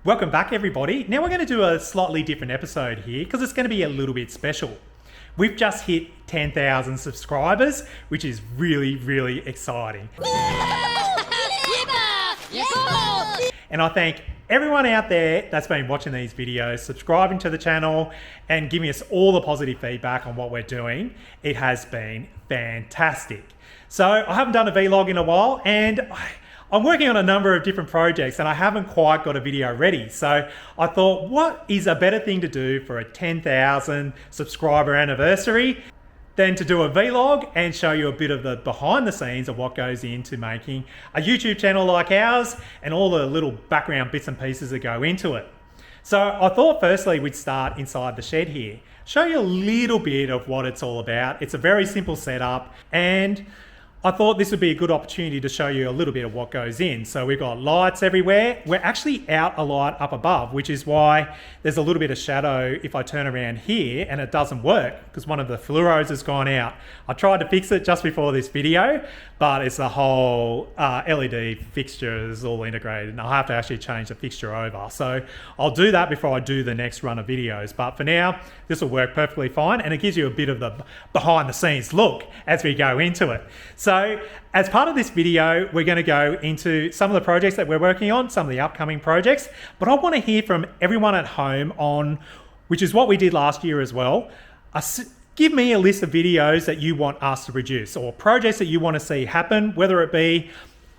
Welcome back everybody. Now we're going to do a slightly different episode here because it's going to be a little bit special. We've just hit 10,000 subscribers, which is really exciting. And I thank everyone out there that's been watching these videos, subscribing to the channel and giving us all the positive feedback on what we're doing. It has been fantastic. So I haven't done a vlog in a while and I'm working on a number of different projects and I haven't quite got a video ready. So I thought, what is a better thing to do for a 10,000 subscriber anniversary than to do a vlog and show you a bit of the behind the scenes of what goes into making a YouTube channel like ours and all the little background bits and pieces that go into it. So I thought firstly we'd start inside the shed here, show you a little bit of what it's all about. It's a very simple setup and I thought this would be a good opportunity to show you a little bit of what goes in. So we've got lights everywhere. We're actually out a light up above, which is why there's a little bit of shadow if I turn around here and it doesn't work because one of the fluoros has gone out. I tried to fix it just before this video, but it's the whole LED fixtures all integrated and I'll have to actually change the fixture over. So I'll do that before I do the next run of videos. But for now, this will work perfectly fine and it gives you a bit of the behind the scenes look as we go into it. So as part of this video, we're going to go into some of the projects that we're working on, some of the upcoming projects, but I want to hear from everyone at home on, which is what we did last year as well. Give me a list of videos that you want us to produce or projects that you want to see happen, whether it be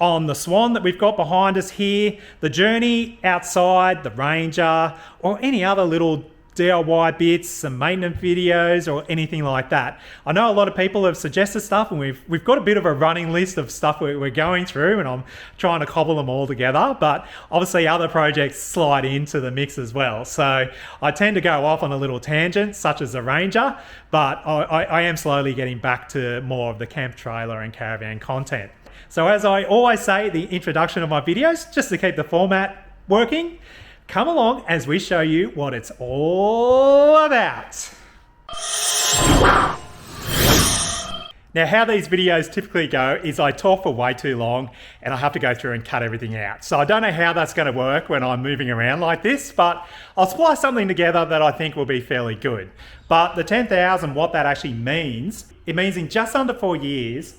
on the Swan that we've got behind us here, the journey outside, the Ranger, or any other little DIY bits, some maintenance videos or anything like that. I know a lot of people have suggested stuff and we've got a bit of a running list of stuff we're going through and I'm trying to cobble them all together, but obviously other projects slide into the mix as well. So I tend to go off on a little tangent such as the Ranger, but I am slowly getting back to more of the camp trailer and caravan content. So as I always say at the introduction of my videos, just to keep the format working, come along as we show you what it's all about. Now, how these videos typically go is I talk for way too long and I have to go through and cut everything out. So I don't know how that's going to work when I'm moving around like this, but I'll splice something together that I think will be fairly good. But the 10,000, what that actually means, it means in just under 4 years,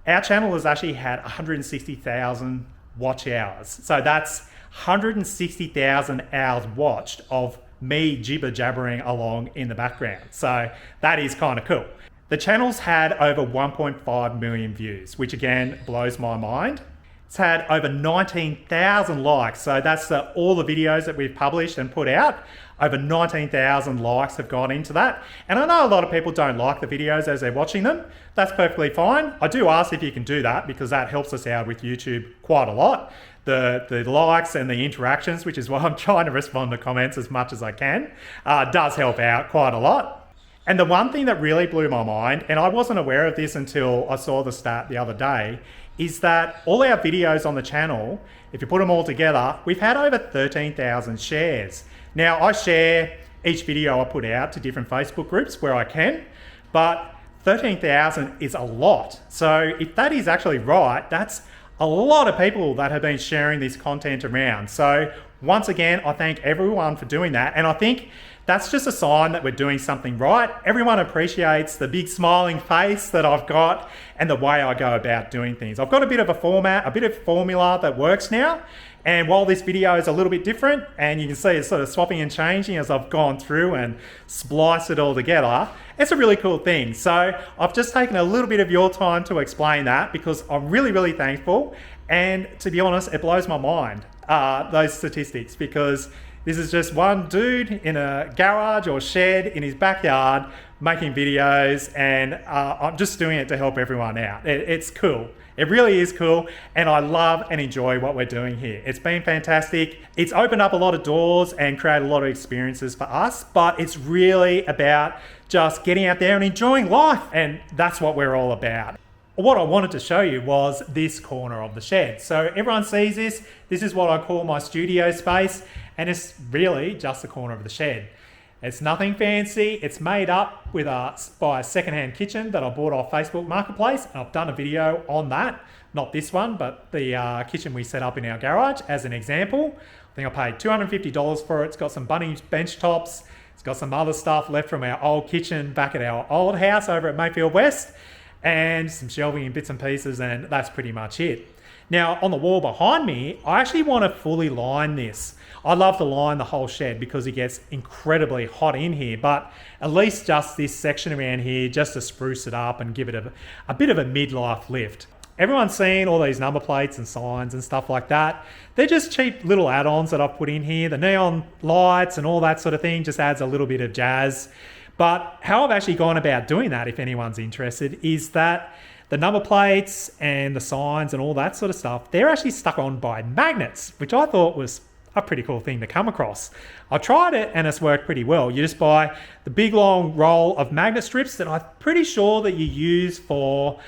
our channel has actually had 160,000 watch hours. So that's 160,000 hours watched of me jibber jabbering along in the background. So that is kind of cool. The channel's had over 1.5 million views, which again blows my mind. It's had over 19,000 likes. So that's all the videos that we've published and put out. Over 19,000 likes have gone into that. And I know a lot of people don't like the videos as they're watching them. That's perfectly fine. I do ask if you can do that because that helps us out with YouTube quite a lot. The likes and the interactions, which is why I'm trying to respond to comments as much as I can, does help out quite a lot. And the one thing that really blew my mind, and I wasn't aware of this until I saw the stat the other day, is that all our videos on the channel, if you put them all together, we've had over 13,000 shares. Now I share each video I put out to different Facebook groups where I can, but 13,000 is a lot. So if that is actually right, that's a lot of people that have been sharing this content around. So once again, I thank everyone for doing that. And I think that's just a sign that we're doing something right. Everyone appreciates the big smiling face that I've got and the way I go about doing things. I've got a bit of a format, a bit of formula that works now. And while this video is a little bit different, and you can see it's sort of swapping and changing as I've gone through and spliced it all together, it's a really cool thing. So I've just taken a little bit of your time to explain that because I'm really thankful. And to be honest, it blows my mind, those statistics, because this is just one dude in a garage or shed in his backyard making videos, and I'm just doing it to help everyone out. It's cool. It really is cool, and I love and enjoy what we're doing here. It's been fantastic. It's opened up a lot of doors and created a lot of experiences for us, but it's really about just getting out there and enjoying life, and that's what we're all about. What I wanted to show you was this corner of the shed. So everyone sees this. This is what I call my studio space, and it's really just the corner of the shed. It's nothing fancy. It's made up by a secondhand kitchen that I bought off Facebook Marketplace. And I've done a video on that, not this one, but the kitchen we set up in our garage as an example. think I paid $250 for it. It's got some Bunnings bench tops. It's got some other stuff left from our old kitchen back at our old house over at Mayfield West, and some shelving and bits and pieces, and that's pretty much it. Now, on the wall behind me, I actually want to fully line this. I love to line the whole shed because it gets incredibly hot in here, but at least just this section around here just to spruce it up and give it a bit of a midlife lift. Everyone's seen all these number plates and signs and stuff like that. They're just cheap little add-ons that I've put in here. The neon lights and all that sort of thing just adds a little bit of jazz. But how I've actually gone about doing that, if anyone's interested, is that the number plates and the signs and all that sort of stuff, they're actually stuck on by magnets, which I thought was a pretty cool thing to come across. I tried it and it's worked pretty well. You just buy the big long roll of magnet strips that I'm pretty sure that you use for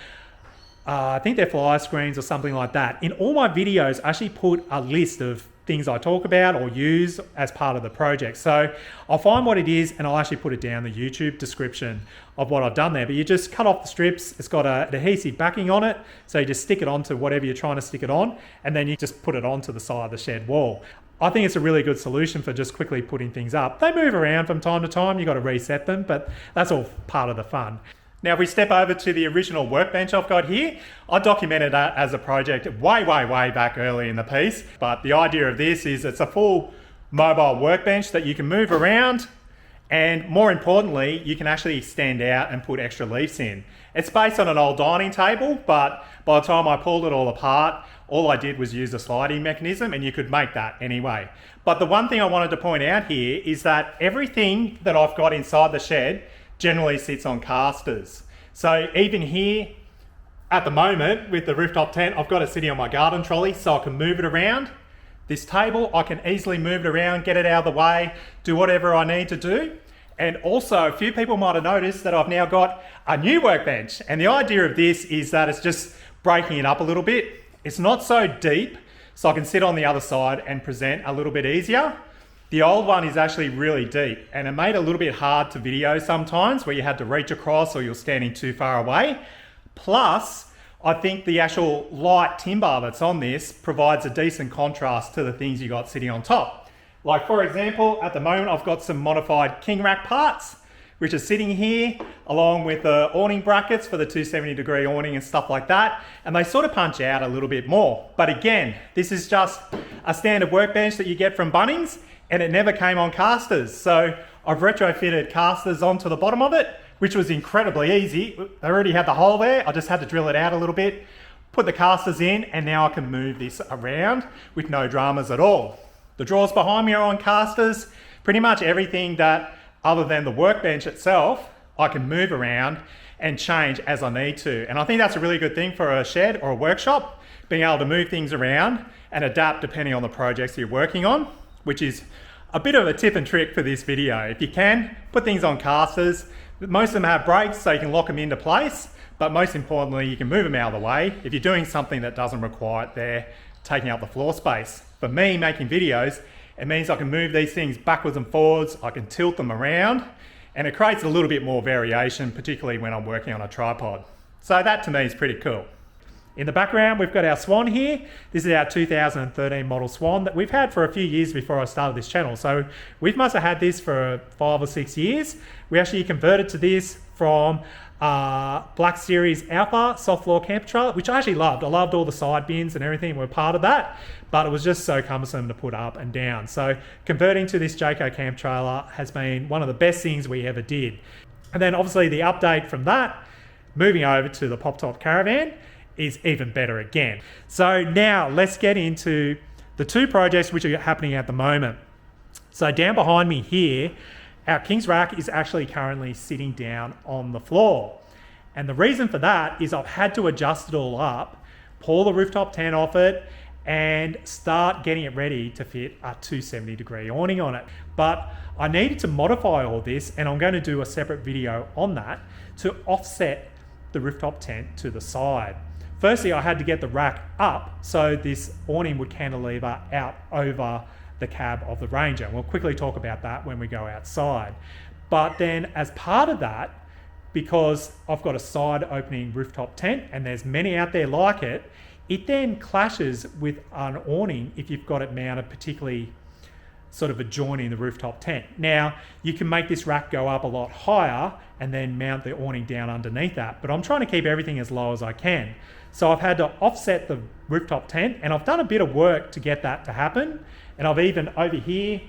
I think they're flyer screens or something like that. In all my videos, I actually put a list of things I talk about or use as part of the project. So I'll find what it is and I'll actually put it down in the YouTube description of what I've done there. But you just cut off the strips. It's got an adhesive backing on it. So you just stick it onto whatever you're trying to stick it on, and then you just put it onto the side of the shed wall. I think it's a really good solution for just quickly putting things up. They move around from time to time. You've got to reset them, but that's all part of the fun. Now, if we step over to the original workbench I've got here, I documented that as a project way back early in the piece. But the idea of this is it's a full mobile workbench that you can move around, and more importantly, you can actually stand out and put extra leaves in. It's based on an old dining table, but by the time I pulled it all apart, all I did was use a sliding mechanism, and you could make that anyway. But the one thing I wanted to point out here is that everything that I've got inside the shed generally sits on casters. So even here at the moment with the rooftop tent, I've got it sitting on my garden trolley so I can move it around. This table, I can easily move it around, get it out of the way, do whatever I need to do. And also, a few people might have noticed that I've now got a new workbench. And the idea of this is that it's just breaking it up a little bit. It's not so deep, so I can sit on the other side and present a little bit easier. The old one is actually really deep, and it made it a little bit hard to video sometimes where you had to reach across or you're standing too far away. Plus, I think the actual light timber that's on this provides a decent contrast to the things you got sitting on top. Like for example, at the moment I've got some modified king rack parts, which are sitting here along with the awning brackets for the 270-degree awning and stuff like that, and they sort of punch out a little bit more. But again, this is just a standard workbench that you get from Bunnings, and it never came on casters. So I've retrofitted casters onto the bottom of it, which was incredibly easy. I already had the hole there. I just had to drill it out a little bit, put the casters in, and now I can move this around with no dramas at all. The drawers behind me are on casters. Pretty much everything that, other than the workbench itself, I can move around and change as I need to. And I think that's a really good thing for a shed or a workshop, being able to move things around and adapt depending on the projects you're working on, which is a bit of a tip and trick for this video. If you can, put things on casters. Most of them have brakes so you can lock them into place, but most importantly, you can move them out of the way if you're doing something that doesn't require it there, taking up the floor space. For me, making videos, it means I can move these things backwards and forwards, I can tilt them around, and it creates a little bit more variation, particularly when I'm working on a tripod. So that to me is pretty cool. In the background, we've got our Swan here. This is our 2013 model Swan that we've had for a few years before I started this channel. So we must have had this for 5 or 6 years. We actually converted to this from Black Series Alpha soft floor camper trailer, which I actually loved. I loved all the side bins and everything were part of that, but it was just so cumbersome to put up and down. So converting to this Jayco camp trailer has been one of the best things we ever did. And then obviously the update from that, moving over to the pop top Caravan, is even better again. So now let's get into the two projects which are happening at the moment. So down behind me here, our King's rack is actually currently sitting down on the floor. And the reason for that is I've had to adjust it all up, pull the rooftop tent off it, and start getting it ready to fit a 270-degree awning on it. But I needed to modify all this, and I'm going to do a separate video on that to offset the rooftop tent to the side. Firstly, I had to get the rack up so this awning would cantilever out over the cab of the Ranger. And we'll quickly talk about that when we go outside. But then as part of that, because I've got a side opening rooftop tent and there's many out there like it, it then clashes with an awning if you've got it mounted particularly sort of adjoining the rooftop tent. Now, you can make this rack go up a lot higher and then mount the awning down underneath that, but I'm trying to keep everything as low as I can. So I've had to offset the rooftop tent, and I've done a bit of work to get that to happen. And I've even over here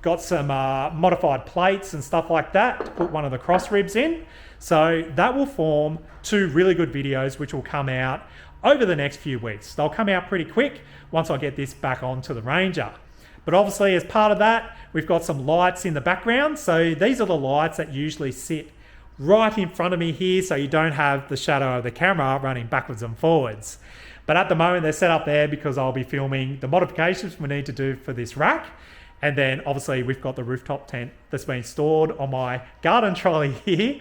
got some modified plates and stuff like that to put one of the cross ribs in. So that will form 2 really good videos which will come out over the next few weeks. They'll come out pretty quick once I get this back onto the Ranger. But obviously, as part of that, we've got some lights in the background. So these are the lights that usually sit right in front of me here, so you don't have the shadow of the camera running backwards and forwards. But at the moment, they're set up there because I'll be filming the modifications we need to do for this rack. And then obviously we've got the rooftop tent that's been stored on my garden trolley here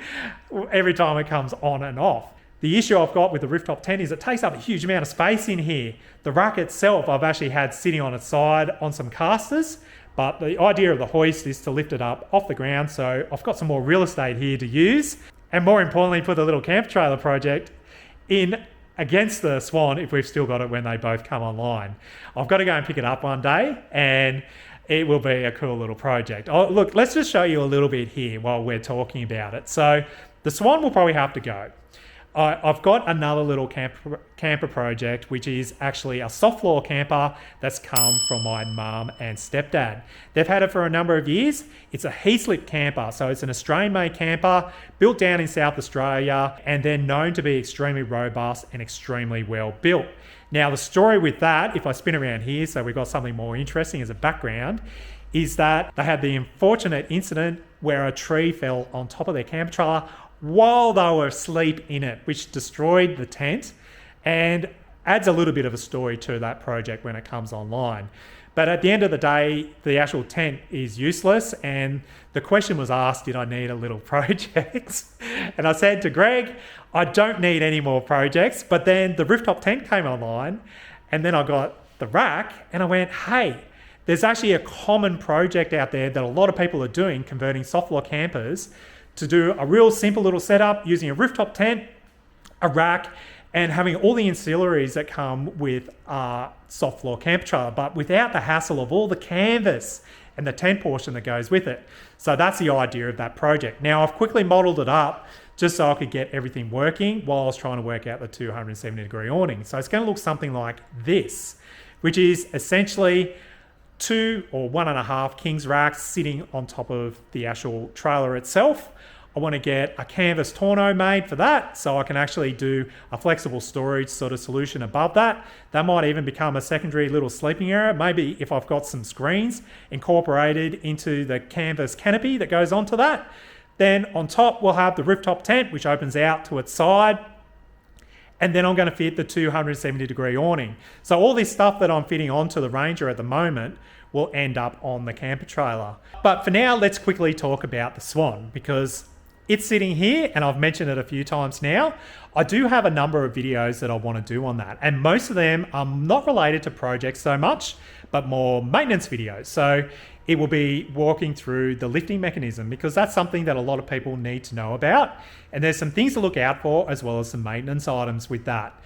every time it comes on and off. The issue I've got with the rooftop tent is it takes up a huge amount of space in here. The rack itself I've actually had sitting on its side on some casters, but the idea of the hoist is to lift it up off the ground, so I've got some more real estate here to use. And more importantly, put the little camper trailer project in against the Swan if we've still got it when they both come online. I've got to go and pick it up one day, and it will be a cool little project. Oh, look, let's just show you a little bit here while we're talking about it. So the Swan will probably have to go. I've got another little camper project, which is actually a soft floor camper that's come from my mum and stepdad. They've had it for a number of years. It's a heat-slip camper, so it's an Australian-made camper built down in South Australia, and they're known to be extremely robust and extremely well built. Now, the story with that, if I spin around here, so we've got something more interesting as a background, is that they had the unfortunate incident where a tree fell on top of their camper trailer while they were asleep in it, which destroyed the tent and adds a little bit of a story to that project when it comes online. But at the end of the day, the actual tent is useless, and the question was asked, did I need a little project? And I said to Greg, I don't need any more projects. But then the rooftop tent came online, and then I got the rack, and I went, hey, there's actually a common project out there that a lot of people are doing, converting soft floor campers to do a real simple little setup using a rooftop tent, a rack, and having all the ancillaries that come with a soft floor camper trailer, but without the hassle of all the canvas and the tent portion that goes with it. So that's the idea of that project. Now, I've quickly modeled it up just so I could get everything working while I was trying to work out the 270-degree awning. So it's going to look something like this, which is essentially 2 or 1.5 King's racks sitting on top of the actual trailer itself. I want to get a canvas tonneau made for that, so I can actually do a flexible storage sort of solution above that. That might even become a secondary little sleeping area. Maybe if I've got some screens incorporated into the canvas canopy that goes onto that. Then on top, we'll have the rooftop tent, which opens out to its side. And then I'm going to fit the 270-degree awning. So all this stuff that I'm fitting onto the Ranger at the moment will end up on the camper trailer. But for now, let's quickly talk about the Swan, because it's sitting here, and I've mentioned it a few times now. I do have a number of videos that I want to do on that, and most of them are not related to projects so much, but more maintenance videos. So it will be walking through the lifting mechanism, because that's something that a lot of people need to know about. And there's some things to look out for, as well as some maintenance items with that.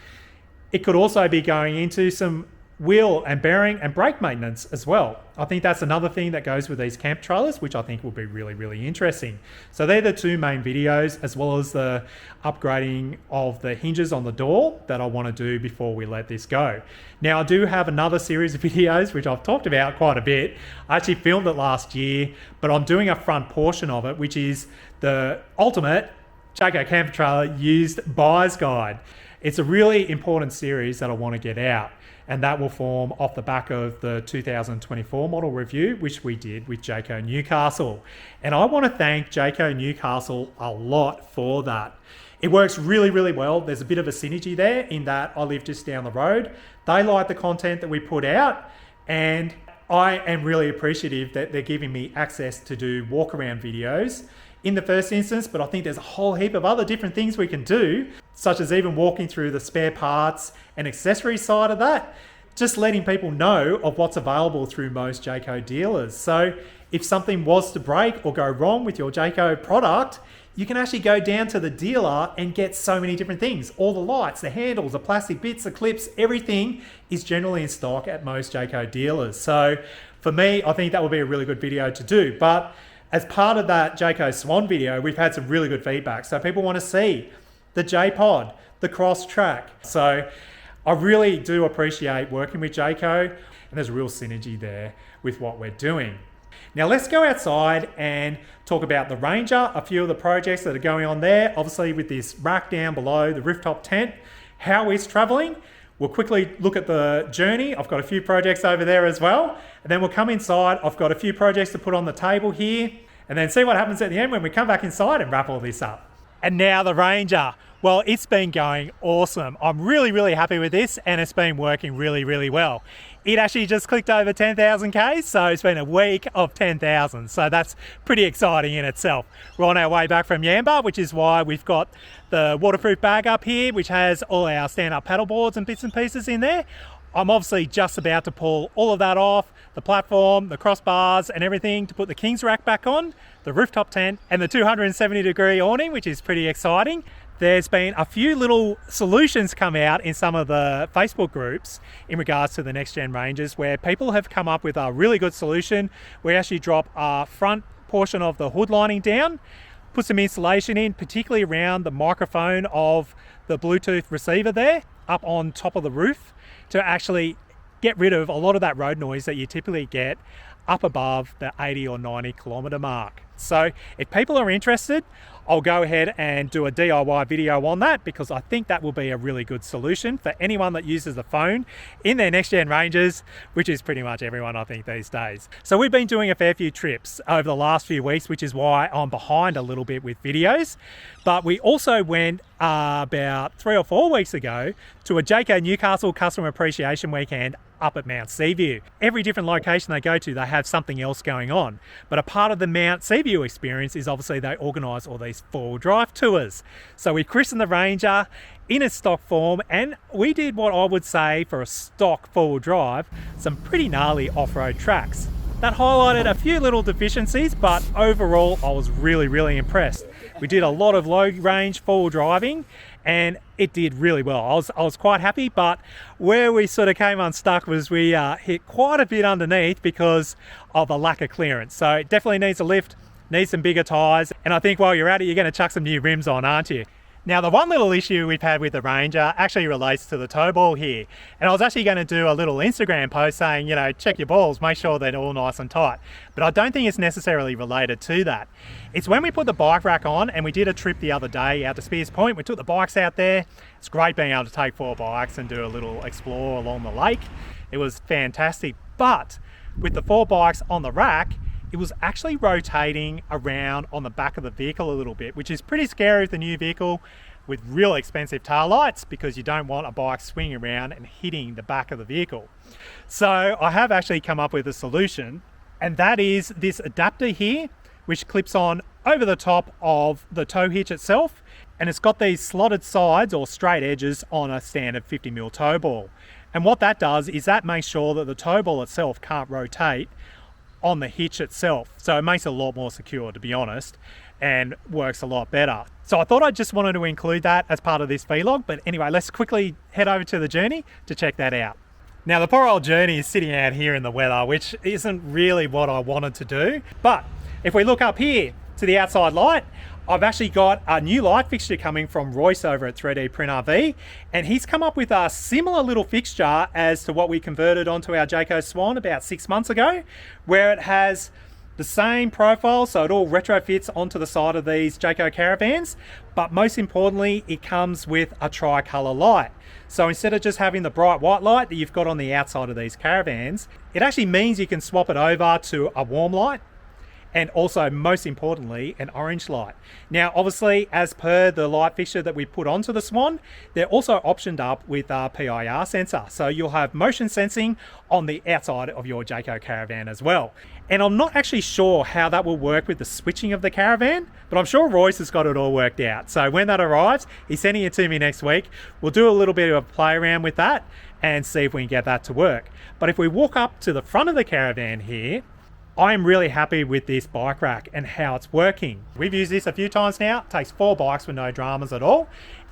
It could also be going into some wheel and bearing and brake maintenance as well. I think that's another thing that goes with these camp trailers, which I think will be really, really interesting. So they're the 2 main videos, as well as the upgrading of the hinges on the door that I want to do before we let this go. Now, I do have another series of videos, which I've talked about quite a bit. I actually filmed it last year, but I'm doing a front portion of it, which is the ultimate Jayco camper trailer used buyer's guide. It's a really important series that I want to get out, and that will form off the back of the 2024 model review, which we did with Jayco Newcastle. And I want to thank Jayco Newcastle a lot for that. It works really, really well. There's a bit of a synergy there in that I live just down the road. They like the content that we put out, and I am really appreciative that they're giving me access to do walk around videos in the first instance, but I think there's a whole heap of other different things we can do, such as even walking through the spare parts and accessory side of that. just letting people know of what's available through most Jayco dealers. So if something was to break or go wrong with your Jayco product, you can actually go down to the dealer and get so many different things. All the lights, the handles, the plastic bits, the clips, everything is generally in stock at most Jayco dealers. So for me, I think that would be a really good video to do. But as part of that Jayco Swan video, we've had some really good feedback. So people want to see the J-Pod, the cross track. So I really do appreciate working with Jayco, and there's a real synergy there with what we're doing. Now let's go outside and talk about the Ranger, a few of the projects that are going on there. Obviously with this rack down below, the rooftop tent, how it's traveling. We'll quickly look at the journey. I've got a few projects over there as well. And then we'll come inside. I've got a few projects to put on the table here, and then see what happens at the end when we come back inside and wrap all this up. And now the Ranger. Well, it's been going awesome. I'm really, really happy with this, and it's been working really, really well. It actually just clicked over 10,000 Ks, so it's been a week of 10,000. So that's pretty exciting in itself. We're on our way back from Yamba, which is why we've got the waterproof bag up here, which has all our stand-up paddle boards and bits and pieces in there. I'm obviously just about to pull all of that off, the platform, the crossbars and everything, to put the King's rack back on, the rooftop tent and the 270-degree awning, which is pretty exciting. There's been a few little solutions come out in some of the Facebook groups in regards to the next gen ranges, where people have come up with a really good solution. We actually drop a front portion of the hood lining down, put some insulation in, particularly around the microphone of the Bluetooth receiver there, up on top of the roof, to actually get rid of a lot of that road noise that you typically get up above the 80 or 90 kilometer mark. So if people are interested, I'll go ahead and do a DIY video on that, because I think that will be a really good solution for anyone that uses the phone in their next gen ranges, which is pretty much everyone I think these days. So we've been doing a fair few trips over the last few weeks, which is why I'm behind a little bit with videos. But we also went about 3 or 4 weeks ago to a Jayco Newcastle Customer Appreciation Weekend up at Mount Seaview. Every different location they go to, they have something else going on. But a part of the Mount Seaview experience is obviously they organise all these four-wheel drive tours. So we christened the Ranger in its stock form, and we did what I would say for a stock four-wheel drive, some pretty gnarly off-road tracks. That highlighted a few little deficiencies, but overall I was really, really impressed. We did a lot of low range four-wheel driving, and it did really well. I was quite happy, but where we sort of came unstuck was we hit quite a bit underneath because of a lack of clearance. So it definitely needs a lift, needs some bigger tyres, and I think while you're at it, you're going to chuck some new rims on, aren't you? Now, the one little issue we've had with the Ranger actually relates to the tow ball here. And I was actually going to do a little Instagram post saying, you know, check your balls, make sure they're all nice and tight. But I don't think it's necessarily related to that. It's when we put the bike rack on, and we did a trip the other day out to Spears Point. We took the bikes out there. It's great being able to take 4 bikes and do a little explore along the lake. It was fantastic. But with the 4 bikes on the rack, it was actually rotating around on the back of the vehicle a little bit, which is pretty scary with the new vehicle with real expensive tail lights, because you don't want a bike swinging around and hitting the back of the vehicle. So I have actually come up with a solution, and that is this adapter here, which clips on over the top of the tow hitch itself, and it's got these slotted sides or straight edges on a standard 50mm tow ball. And what that does is that makes sure that the tow ball itself can't rotate on the hitch itself. So it makes it a lot more secure, to be honest, and works a lot better. So I thought I just wanted to include that as part of this vlog. But anyway, let's quickly head over to the Journey to check that out. Now, the poor old Journey is sitting out here in the weather, which isn't really what I wanted to do. But if we look up here to the outside light, I've actually got a new light fixture coming from Royce over at 3D Print RV, and he's come up with a similar little fixture as to what we converted onto our Jayco Swan about 6 months ago, where it has the same profile, so it all retrofits onto the side of these Jayco Caravans, but most importantly, it comes with a tri-color light. So instead of just having the bright white light that you've got on the outside of these Caravans, it actually means you can swap it over to a warm light, and also, most importantly, an orange light. Now, obviously, as per the light fixture that we put onto the Swan, they're also optioned up with a PIR sensor. So you'll have motion sensing on the outside of your Jayco Caravan as well. And I'm not actually sure how that will work with the switching of the Caravan, but I'm sure Royce has got it all worked out. So when that arrives, he's sending it to me next week. We'll do a little bit of a play around with that, and see if we can get that to work. But if we walk up to the front of the caravan here, I'm really happy with this bike rack and how it's working. We've used this a few times now. It takes 4 bikes with no dramas at all.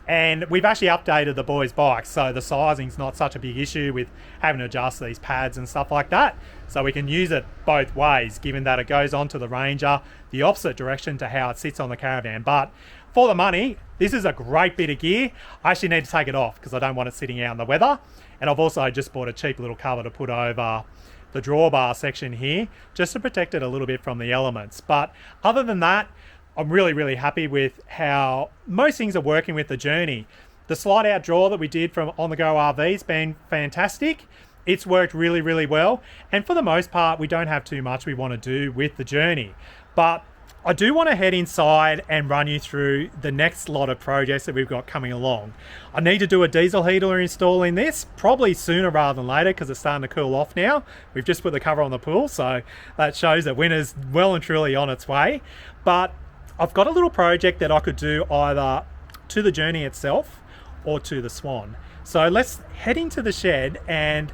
And we've actually updated the boys' bikes, so the sizing's not such a big issue with having to adjust these pads and stuff like that. So we can use it both ways, given that it goes onto the Ranger, the opposite direction to how it sits on the Caravan. But for the money, this is a great bit of gear. I actually need to take it off because I don't want it sitting out in the weather. And I've also just bought a cheap little cover to put over the drawbar section here, just to protect it a little bit from the elements. But other than that, I'm really happy with how most things are working with the Journey. The slide out drawer that we did from On The Go RV's been fantastic. It's worked really well. And for the most part, we don't have too much we want to do with the Journey. But I do want to head inside and run you through the next lot of projects that we've got coming along. I need to do a diesel heater install in this, probably sooner rather than later because it's starting to cool off now. We've just put the cover on the pool, so that shows that winter's well and truly on its way. But I've got a little project that I could do either to the Journey itself or to the Swan. So let's head into the shed and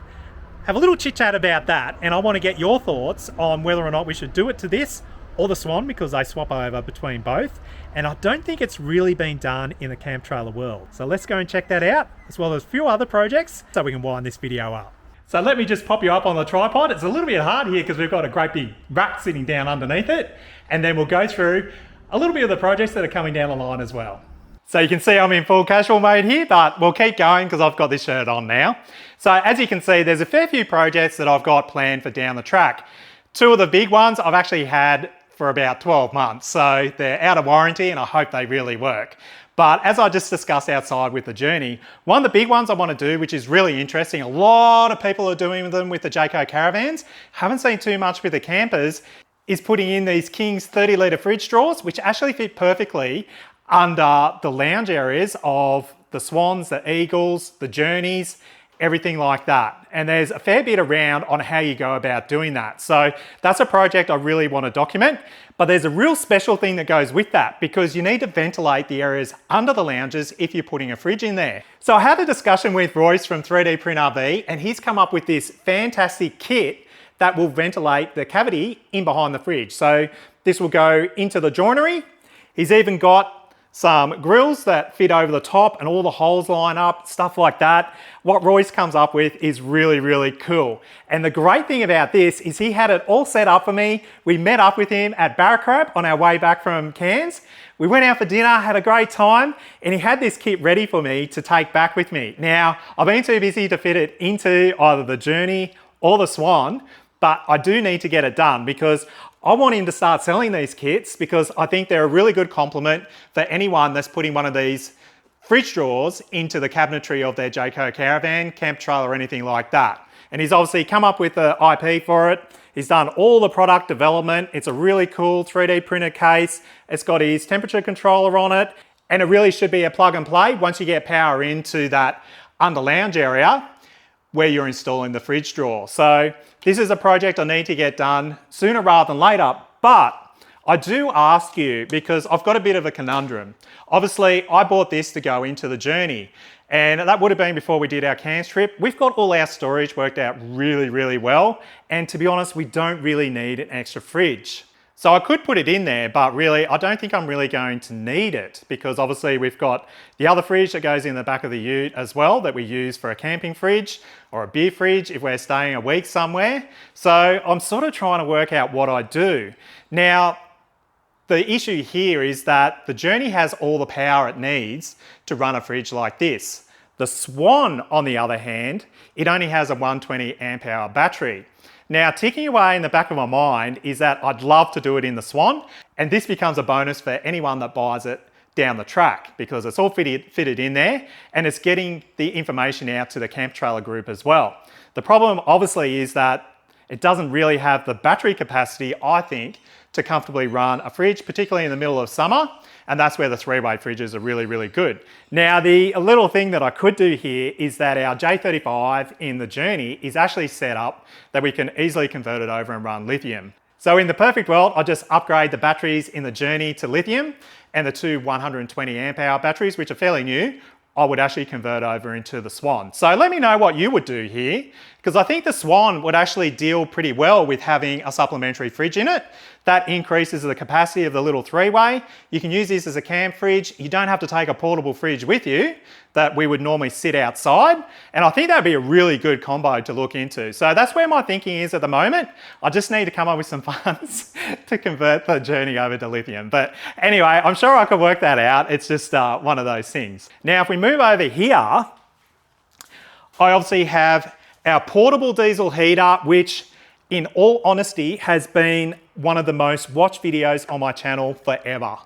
have a little chit chat about that. And I want to get your thoughts on whether or not we should do it to this or the Swan, because they swap over between both. And I don't think it's really been done in the camp trailer world. So let's go and check that out, as well as a few other projects, so we can wind this video up. So let me just pop you up on the tripod. It's a little bit hard here because we've got a great big rack sitting down underneath it. And then we'll go through a little bit of the projects that are coming down the line as well. So you can see I'm in full casual mode here, but we'll keep going because I've got this shirt on now. So as you can see, there's a fair few projects that I've got planned for down the track. 2 of the big ones I've actually had for about 12 months. So they're out of warranty and I hope they really work. But as I just discussed outside with the Journey, one of the big ones I want to do, which is really interesting, a lot of people are doing them with the Jayco Caravans, haven't seen too much with the campers, is putting in these King's 30-litre fridge drawers, which actually fit perfectly under the lounge areas of the Swans, the Eagles, the Journeys, everything like that. And there's a fair bit around on how you go about doing that. So that's a project I really want to document, but there's a real special thing that goes with that because you need to ventilate the areas under the lounges if you're putting a fridge in there. So I had a discussion with Royce from 3D Print RV and he's come up with this fantastic kit that will ventilate the cavity in behind the fridge. So this will go into the joinery. He's even got some grills that fit over the top and all the holes line up, stuff like that. What Royce comes up with is really cool. And the great thing about this is he had it all set up for me. We met up with him at Barracrab on our way back from Cairns. We went out for dinner, had a great time, and he had this kit ready for me to take back with me. Now, I've been too busy to fit it into either the Journey or the Swan, but I do need to get it done because I want him to start selling these kits because I think they're a really good complement for anyone that's putting one of these fridge drawers into the cabinetry of their Jayco Caravan, camp trailer, or anything like that. And he's obviously come up with the IP for it. He's done all the product development. It's a really cool 3D printed case. It's got his temperature controller on it, and it really should be a plug and play once you get power into that under lounge area where you're installing the fridge drawer. So this is a project I need to get done sooner rather than later, but I do ask you because I've got a bit of a conundrum. Obviously, I bought this to go into the Journey, and that would have been before we did our Cairns trip. We've got all our storage worked out really well, and to be honest, we don't really need an extra fridge. So I could put it in there, but really, I don't think I'm really going to need it because obviously we've got the other fridge that goes in the back of the ute as well that we use for a camping fridge or a beer fridge if we're staying a week somewhere. So I'm sort of trying to work out what I do. Now, the issue here is that the Journey has all the power it needs to run a fridge like this. The Swan, on the other hand, it only has a 120 amp hour battery. Now, ticking away in the back of my mind is that I'd love to do it in the Swan, and this becomes a bonus for anyone that buys it down the track because it's all fitted in there and it's getting the information out to the camp trailer group as well. The problem obviously is that it doesn't really have the battery capacity, I think, to comfortably run a fridge, particularly in the middle of summer, and that's where the 3-way fridges are really good. Now, the little thing that I could do here is that our J35 in the Journey is actually set up that we can easily convert it over and run lithium. So in the perfect world, I just upgrade the batteries in the Journey to lithium, and the two 120 amp hour batteries, which are fairly new, I would actually convert over into the Swan. So let me know what you would do here, because I think the Swan would actually deal pretty well with having a supplementary fridge in it. That increases the capacity of the little three-way. You can use this as a camp fridge. You don't have to take a portable fridge with you that we would normally sit outside. And I think that'd be a really good combo to look into. So that's where my thinking is at the moment. I just need to come up with some funds to convert the journey over to lithium. But anyway, I'm sure I can work that out. It's just one of those things. Now, if we move over here, I obviously have our portable diesel heater, which in all honesty has been one of the most watched videos on my channel forever.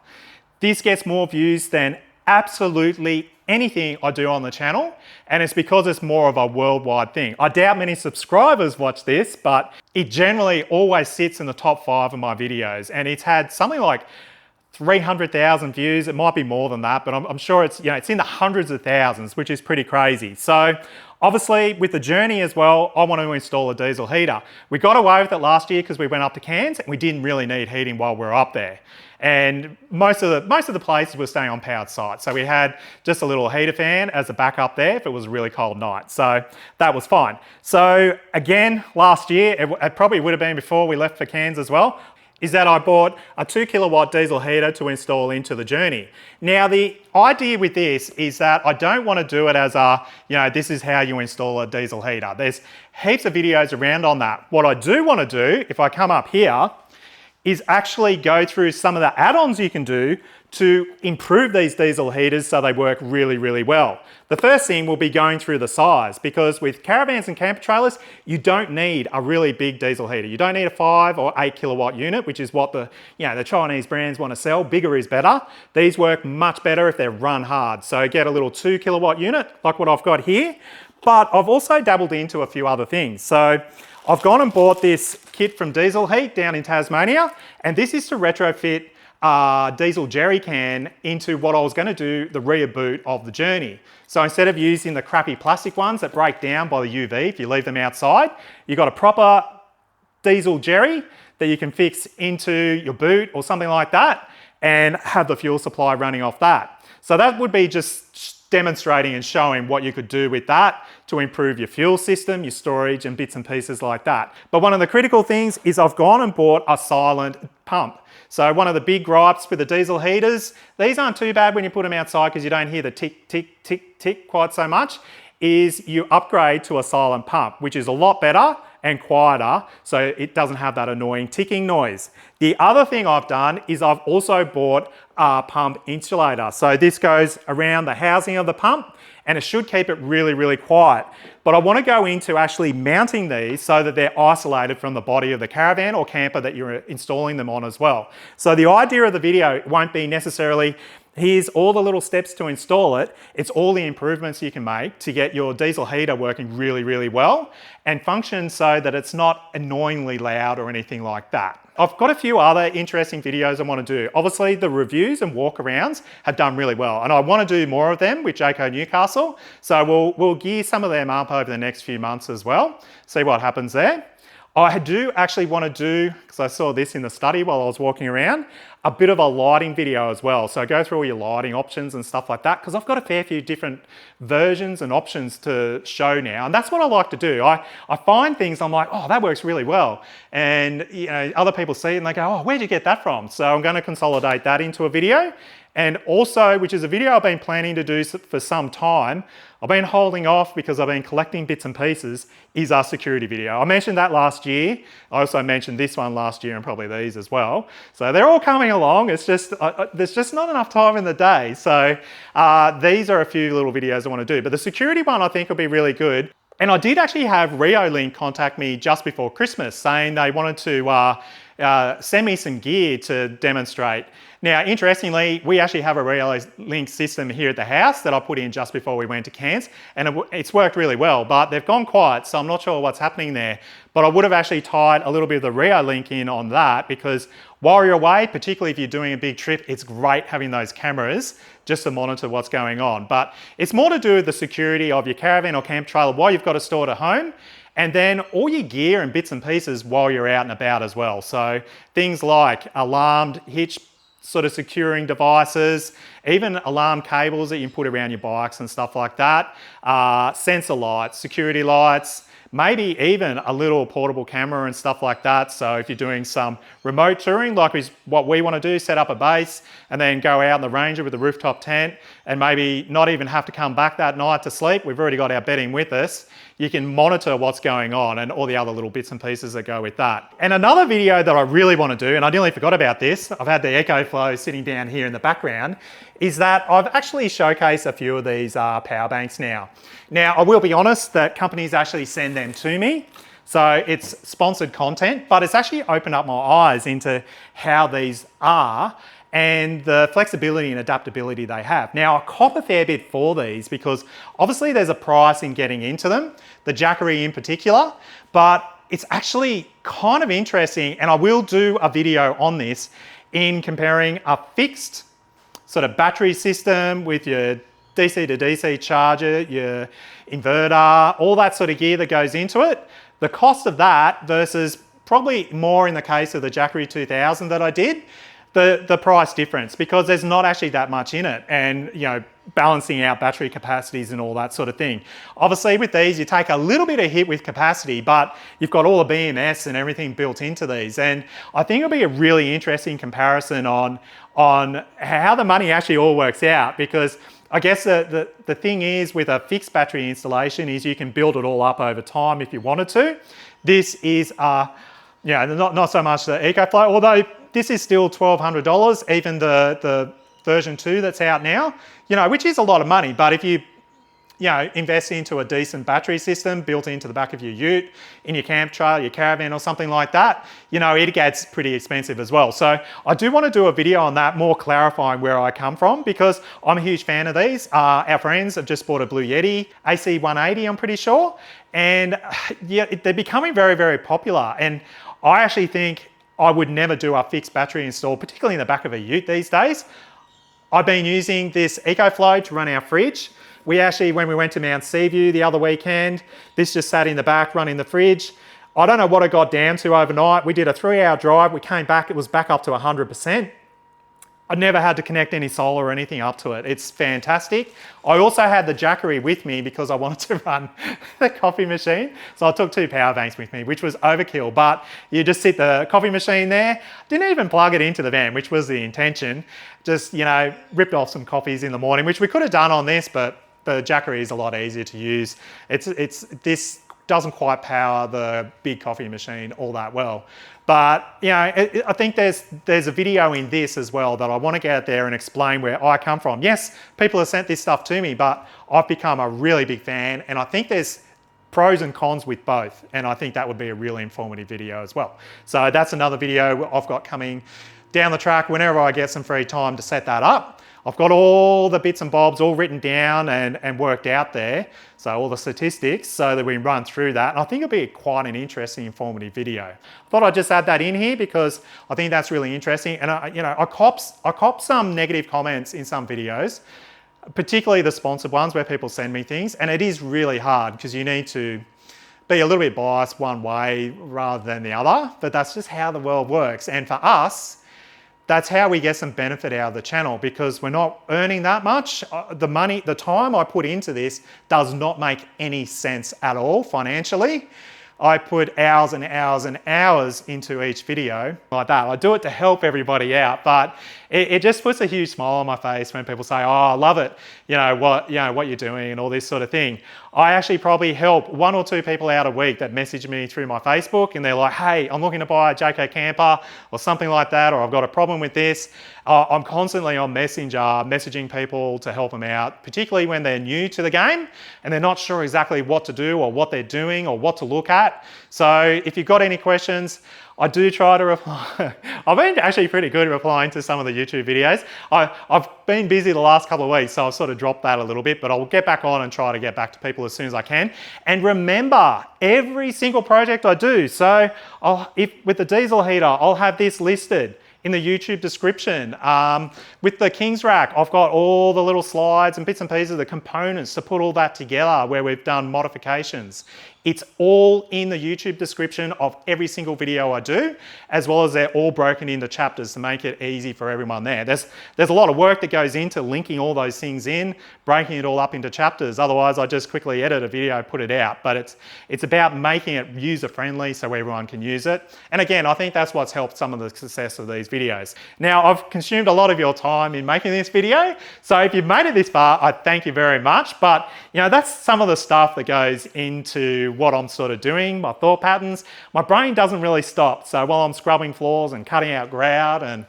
This gets more views than absolutely anything I do on the channel, and it's because it's more of a worldwide thing. I doubt many subscribers watch this, but it generally always sits in the top 5 of my videos, and it's had something like 300,000 views. It might be more than that, but I'm sure it's, you know, it's in the hundreds of thousands, which is pretty crazy. So obviously with the journey as well, I want to install a diesel heater. We got away with it last year because we went up to Cairns and we didn't really need heating while we were up there. And most of the places were staying on powered sites. So we had just a little heater fan as a backup there if it was a really cold night. So that was fine. So again, last year, it probably would have been before we left for Cairns as well, is that I bought a 2 kilowatt diesel heater to install into the journey. Now the idea with this is that I don't want to do it as a, you know, this is how you install a diesel heater. There's heaps of videos around on that. What I do want to do, if I come up here, is actually go through some of the add-ons you can do to improve these diesel heaters so they work really, really well. The first thing will be going through the size, because with caravans and camper trailers, you don't need a really big diesel heater. You don't need a 5 or 8 kilowatt unit, which is what the Chinese brands want to sell. Bigger is better. These work much better if they're run hard. So get a little 2 kilowatt unit like what I've got here. But I've also dabbled into a few other things. So I've gone and bought this kit from Diesel Heat down in Tasmania, and this is to retrofit diesel jerry can into what I was going to do the rear boot of the journey. So instead of using the crappy plastic ones that break down by the UV if you leave them outside, you've got a proper diesel jerry that you can fix into your boot or something like that and have the fuel supply running off that. So that would be just demonstrating and showing what you could do with that to improve your fuel system, your storage and bits and pieces like that. But one of the critical things is I've gone and bought a silent pump. So one of the big gripes with the diesel heaters, these aren't too bad when you put them outside because you don't hear the tick, tick, tick, tick quite so much, is you upgrade to a silent pump, which is a lot better and quieter, so it doesn't have that annoying ticking noise. The other thing I've done is I've also bought a pump insulator. So this goes around the housing of the pump and it should keep it really, really quiet. But I want to go into actually mounting these so that they're isolated from the body of the caravan or camper that you're installing them on as well. So the idea of the video won't be necessarily here's all the little steps to install it. It's all the improvements you can make to get your diesel heater working really, really well and function so that it's not annoyingly loud or anything like that. I've got a few other interesting videos I want to do. Obviously, the reviews and walkarounds have done really well, and I want to do more of them with Jayco Newcastle. So we'll gear some of them up over the next few months as well, see what happens there. I do actually want to do, because I saw this in the study while I was walking around, a bit of a lighting video as well. So go through all your lighting options and stuff like that, because I've got a fair few different versions and options to show now. And that's what I like to do. I find things, I'm like, oh, that works really well. And you know, other people see it and they go, oh, where'd you get that from? So I'm going to consolidate that into a video. And also, which is a video I've been planning to do for some time, I've been holding off because I've been collecting bits and pieces, is our security video. I mentioned that last year. I also mentioned this one last year and probably these as well. So they're all coming along. It's just, there's just not enough time in the day. So these are a few little videos I want to do. But the security one I think will be really good. And I did actually have Reolink contact me just before Christmas saying they wanted to send me some gear to demonstrate. Now, interestingly, we actually have a Reolink system here at the house that I put in just before we went to Cairns, and it's worked really well, but they've gone quiet, so I'm not sure what's happening there. But I would have actually tied a little bit of the Reolink in on that, because while you're away, particularly if you're doing a big trip, it's great having those cameras just to monitor what's going on. But it's more to do with the security of your caravan or camp trailer while you've got it stored at home, and then all your gear and bits and pieces while you're out and about as well. So things like alarmed hitch sort of securing devices, even alarm cables that you can put around your bikes and stuff like that, sensor lights, security lights, maybe even a little portable camera and stuff like that. So if you're doing some remote touring, like is what we want to do, set up a base and then go out in the Ranger with a rooftop tent and maybe not even have to come back that night to sleep. We've already got our bedding with us. You can monitor what's going on and all the other little bits and pieces that go with that. And another video that I really want to do, and I nearly forgot about this, I've had the EcoFlow sitting down here in the background, is that I've actually showcased a few of these power banks now. Now, I will be honest that companies actually send them to me. So it's sponsored content, but it's actually opened up my eyes into how these are and the flexibility and adaptability they have. Now, I cop a fair bit for these because obviously there's a price in getting into them, the Jackery in particular, but it's actually kind of interesting, and I will do a video on this in comparing a fixed sort of battery system with your DC to DC charger, your inverter, all that sort of gear that goes into it. The cost of that versus probably more in the case of the Jackery 2000 that I did, the price difference, because there's not actually that much in it, and you know, balancing out battery capacities and all that sort of thing. Obviously with these you take a little bit of hit with capacity, but you've got all the BMS and everything built into these, and I think it'll be a really interesting comparison on how the money actually all works out, because I guess the thing is with a fixed battery installation is you can build it all up over time if you wanted to. This is not so much the EcoFlow, although this is still $1,200, even the version 2 that's out now, you know, which is a lot of money. But if you invest into a decent battery system built into the back of your ute, in your camp trailer, your caravan or something like that, you know, it gets pretty expensive as well. So I do want to do a video on that, more clarifying where I come from, because I'm a huge fan of these. Our friends have just bought a Blue Yeti AC180, I'm pretty sure. And yeah, they're becoming very, very popular. And I actually think I would never do a fixed battery install, particularly in the back of a ute these days. I've been using this EcoFlow to run our fridge. We actually, when we went to Mount Seaview the other weekend, this just sat in the back running the fridge. I don't know what it got down to overnight. We did a 3-hour drive. We came back, it was back up to 100%. I never had to connect any solar or anything up to it. It's fantastic. I also had the Jackery with me because I wanted to run the coffee machine. So I took 2 power banks with me, which was overkill, but you just sit the coffee machine there. Didn't even plug it into the van, which was the intention. Just, you know, ripped off some coffees in the morning, which we could have done on this, but the Jackery is a lot easier to use. This doesn't quite power the big coffee machine all that well. But you know, I think there's a video in this as well that I want to get out there and explain where I come from. Yes, people have sent this stuff to me, but I've become a really big fan, and I think there's pros and cons with both, and I think that would be a really informative video as well. So that's another video I've got coming down the track whenever I get some free time to set that up. I've got all the bits and bobs all written down and worked out there, so all the statistics, so that we can run through that. And I think it'll be quite an interesting, informative video. I thought I'd just add that in here because I think that's really interesting. And I cop some negative comments in some videos, particularly the sponsored ones where people send me things, and it is really hard because you need to be a little bit biased one way rather than the other, but that's just how the world works. And for us, that's how we get some benefit out of the channel, because we're not earning that much. The time I put into this does not make any sense at all financially. I put hours and hours and hours into each video like that. I do it to help everybody out, but it just puts a huge smile on my face when people say, "Oh, I love it, what you're doing," and all this sort of thing. I actually probably help 1 or 2 people out a week that message me through my Facebook, and they're like, "Hey, I'm looking to buy a Jayco camper," or something like that, or "I've got a problem with this." I'm constantly on Messenger messaging people to help them out, particularly when they're new to the game and they're not sure exactly what to do or what they're doing or what to look at. So if you've got any questions, I do try to reply. I've been actually pretty good at replying to some of the YouTube videos. I've been busy the last couple of weeks, so I've sort of dropped that a little bit, but I'll get back on and try to get back to people as soon as I can. And remember, every single project I do, so with the diesel heater, I'll have this listed in the YouTube description. With the King's Rack, I've got all the little slides and bits and pieces of the components to put all that together where we've done modifications. It's all in the YouTube description of every single video I do, as well as they're all broken into chapters to make it easy for everyone there. There's a lot of work that goes into linking all those things in, breaking it all up into chapters. Otherwise, I just quickly edit a video, put it out. But it's about making it user-friendly so everyone can use it. And again, I think that's what's helped some of the success of these videos. Now, I've consumed a lot of your time in making this video, so if you've made it this far, I thank you very much. But you know, that's some of the stuff that goes into what I'm sort of doing, my thought patterns. My brain doesn't really stop. So while I'm scrubbing floors and cutting out grout and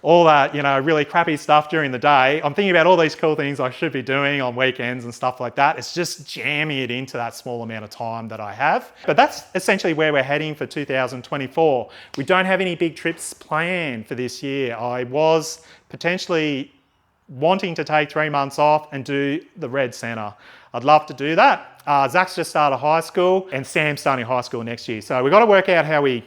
all that, you know, really crappy stuff during the day, I'm thinking about all these cool things I should be doing on weekends and stuff like that. It's just jamming it into that small amount of time that I have. But that's essentially where we're heading for 2024. We don't have any big trips planned for this year. I was potentially wanting to take 3 months off and do the Red Centre. I'd love to do that. Zach's just started high school and Sam's starting high school next year. So we've got to work out how we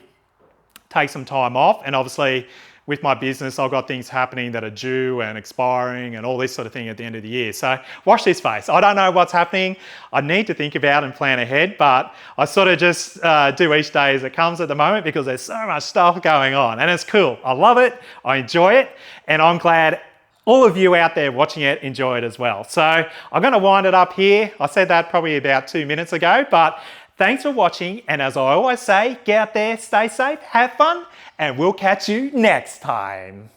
take some time off. And obviously with my business, I've got things happening that are due and expiring and all this sort of thing at the end of the year. So watch this space. I don't know what's happening. I need to think about and plan ahead, but I sort of just do each day as it comes at the moment because there's so much stuff going on and it's cool. I love it. I enjoy it. And I'm glad all of you out there watching it enjoy it as well. So I'm going to wind it up here. I said that probably about 2 minutes ago, but thanks for watching. And as I always say, get out there, stay safe, have fun, and we'll catch you next time.